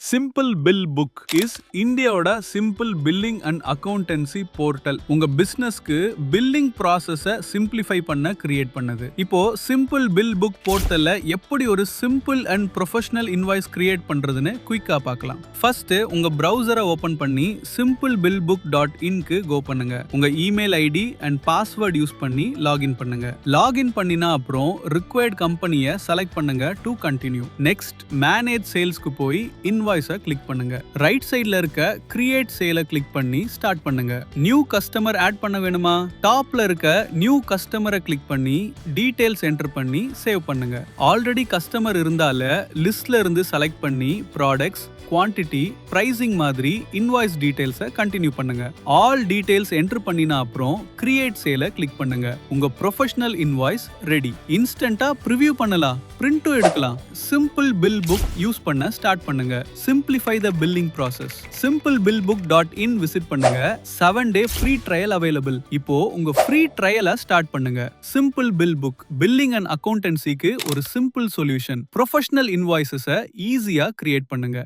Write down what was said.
Simple bill book is இந்தியாவோட simple billing and accountancy portal. உங்க பிசினஸ்க்கு billing ப்ராசஸ simplify பண்ண create பண்ணது. இப்போ சிம்பிள் பில் புக் போர்ட்டல்ல எப்படி ஒரு simple and professional invoice create பண்றதுன்னு குயிக்கா பார்க்கலாம். ஃபர்ஸ்ட் உங்க பிரவுசரை ஓபன் பண்ணி simplebillbook.in-க்கு கோ பண்ணுங்க. உங்க email ID and password use பண்ணி லாகின் பண்ணுங்க. லாகின் பண்ணினா அப்புறம் ரிக்வயர்ட் கம்பெனியை செலக்ட் பண்ணுங்க டு கண்டினியூ. நெக்ஸ்ட் மேனேஜ் சேல்ஸ்க்கு போய் இன்வாய்ஸை கிளிக் பண்ணுங்க. ரைட் சைடுல இருக்க கிரியேட் சேலை கிளிக் பண்ணி ஸ்டார்ட் பண்ணுங்க. நியூ கஸ்டமர் ஆட் பண்ண வேணுமா? டாப்ல இருக்க நியூ கஸ்டமரை கிளிக் பண்ணி டீடைல்ஸ் என்டர் பண்ணி சேவ் பண்ணுங்க. ஆல்ரெடி கஸ்டமர் இருந்தால லிஸ்ட்ல இருந்து செலக்ட் பண்ணி ப்ராடக்ட்ஸ், குவான்டிட்டி, பிரைசிங் மாதிரி இன்வாய்ஸ் டீடைல்ஸை கண்டினியூ பண்ணுங்க. ஆல் டீடைல்ஸ் என்டர் பண்ணினா அப்புறம் கிரியேட் சேலை கிளிக் பண்ணுங்க. உங்க ப்ரொஃபஷனல் இன்வாய்ஸ் ரெடி. இன்ஸ்டன்ட்டா ப்ரிவியூ பண்ணலாம், பிரிண்டும் எடுக்கலாம். சிம்பிள் பில் புக் யூஸ் பண்ண ஸ்டார்ட் பண்ணுங்க. சிம்பிளிஃபை த பில்லிங் ப்ராசஸ். simplebillbook.in விசிட் பண்ணுங்க. 7-day free trial available. இப்போ உங்க ஃப்ரீ ட்ரையலை ஸ்டார்ட் பண்ணுங்க. Simple bill book billing and அக்கவுண்டன்சிக்கு ஒரு சிம்பிள் சொல்யூஷன். ப்ரொஃபஷனல் இன்வாய்ஸஸை ஈஸியா கிரியேட் பண்ணுங்க.